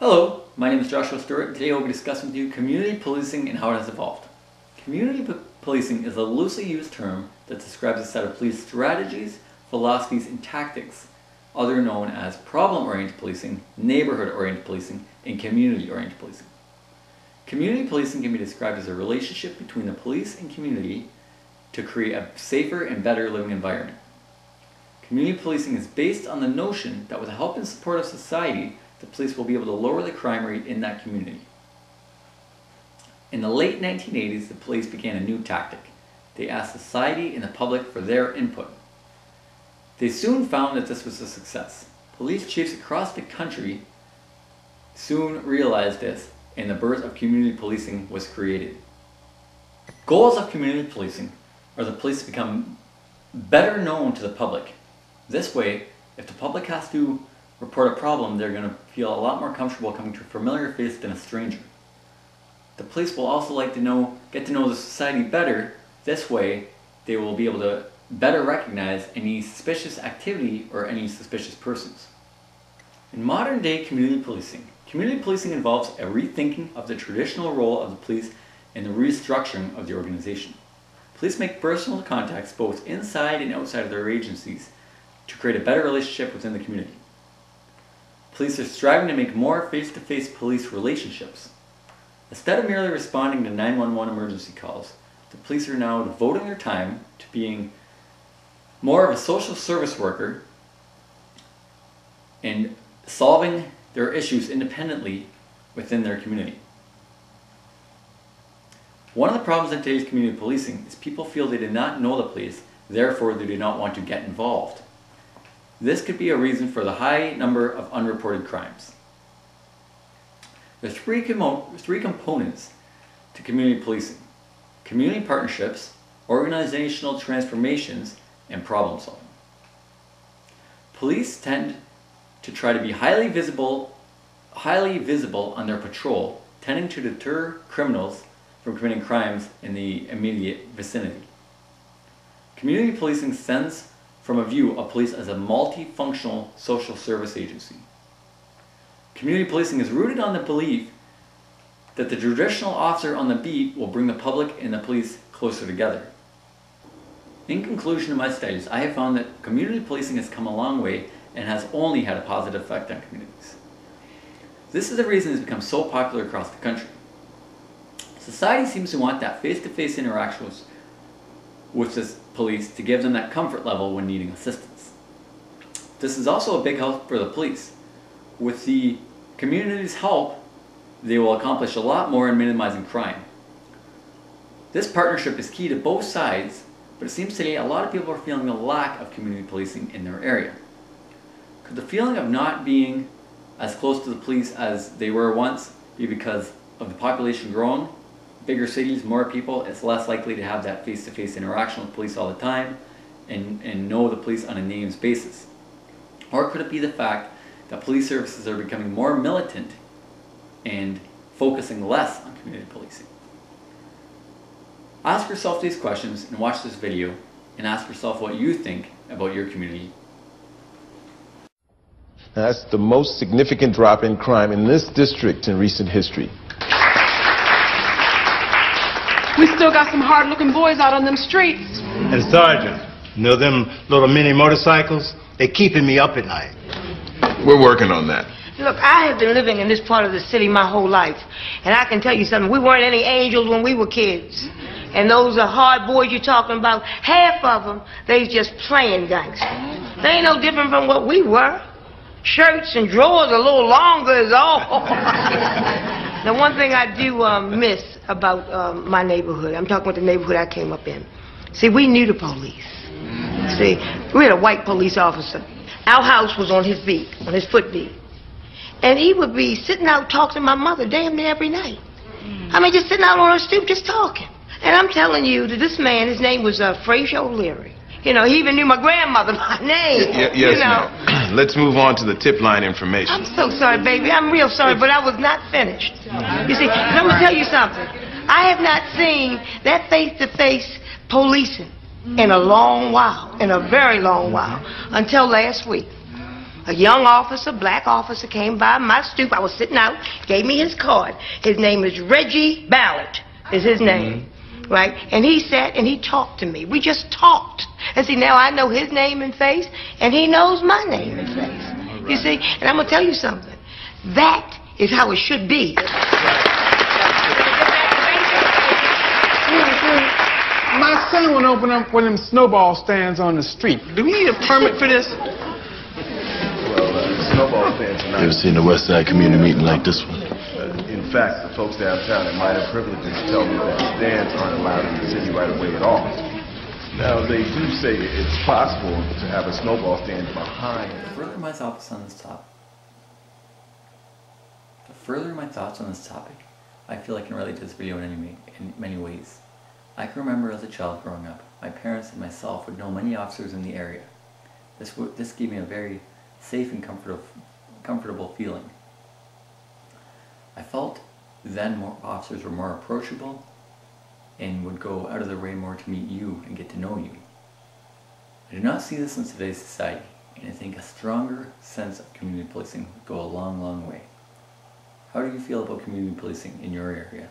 Hello, my name is Joshua Stewart, and today we'll be discussing with you community policing and how it has evolved. Community policing is a loosely used term that describes a set of police strategies, philosophies, and tactics, other known as problem-oriented policing, neighborhood-oriented policing, and community-oriented policing. Community policing can be described as a relationship between the police and community to create a safer and better living environment. Community policing is based on the notion that with the help and support of society, the police will be able to lower the crime rate in that community. In the late 1980s, the police began a new tactic. They asked society and the public for their input. They soon found that this was a success. Police chiefs across the country soon realized this, and the birth of community policing was created. Goals of community policing are the police to become better known to the public. This way, if the public has to report a problem, they're going to feel a lot more comfortable coming to a familiar face than a stranger. The police will also like to get to know the society better. This way, they will be able to better recognize any suspicious activity or any suspicious persons. In modern day community policing involves a rethinking of the traditional role of the police and the restructuring of the organization. Police make personal contacts both inside and outside of their agencies to create a better relationship within the community. Police are striving to make more face-to-face police relationships. Instead of merely responding to 911 emergency calls, the police are now devoting their time to being more of a social service worker and solving their issues independently within their community. One of the problems in today's community policing is people feel they do not know the police, therefore they do not want to get involved. This could be a reason for the high number of unreported crimes. There are three components to community policing: community partnerships, organizational transformations, and problem solving. Police tend to try to be highly visible on their patrol, tending to deter criminals from committing crimes in the immediate vicinity. Community policing sends from a view of police as a multifunctional social service agency. Community policing is rooted on the belief that the traditional officer on the beat will bring the public and the police closer together. In conclusion of my studies, I have found that community policing has come a long way and has only had a positive effect on communities. This is the reason it has become so popular across the country. Society seems to want that face-to-face interactions with the police to give them that comfort level when needing assistance. This is also a big help for the police. With the community's help, they will accomplish a lot more in minimizing crime. This partnership is key to both sides, but it seems today a lot of people are feeling the lack of community policing in their area. Could the feeling of not being as close to the police as they were once be because of the population growing? Bigger cities, more people, it's less likely to have that face-to-face interaction with police all the time and know the police on a names basis. Or could it be the fact that police services are becoming more militant and focusing less on community policing? Ask yourself these questions and watch this video and ask yourself what you think about your community. That's the most significant drop in crime in this district in recent history. We still got some hard-looking boys out on them streets. And Sergeant, you know them little mini motorcycles? They're keeping me up at night. We're working on that. Look, I have been living in this part of the city my whole life, and I can tell you something. We weren't any angels when we were kids. And those hard boys you're talking about, half of them, they just playing gangster. They ain't no different from what we were. Shirts and drawers a little longer is all. The one thing I do miss about my neighborhood, I'm talking about the neighborhood I came up in. See, we knew the police. See, we had a white police officer. Our house was on his beat, on his foot beat. And he would be sitting out talking to my mother damn near every night. I mean, just sitting out on her stoop, just talking. And I'm telling you that this man, his name was Frazier O'Leary. You know, he even knew my grandmother by name. Yes, you know. ma'am. Let's move on to the tip line information. I'm so sorry, baby. I'm real sorry, but I was not finished. You see, and I'm going to tell you something. I have not seen that face-to-face policing in a long while, in a very long while, until last week. A young officer, black officer, came by my stoop. I was sitting out, gave me his card. His name is Reggie Ballard, is his name. Right? And he sat and he talked to me. We just talked. And see, now I know his name and face, and he knows my name and face. You see? And I'm going to tell you something. That is how it should be. My son would open up one of them snowball stands on the street. Do we need a permit for this? Snowball stands are not. You ever seen a West Side community meeting like this one? In fact, the folks downtown at Minor Privileges tell me that stands aren't allowed in the city right away at all. Now, they do say it's possible to have a snowball stand behind. To further my thoughts on this topic, I feel I can relate to this video in many ways. I can remember as a child growing up, my parents and myself would know many officers in the area. This gave me a very safe and comfortable feeling. I felt then more officers were more approachable and would go out of their way more to meet you and get to know you. I do not see this in today's society, and I think a stronger sense of community policing would go a long, long way. How do you feel about community policing in your area?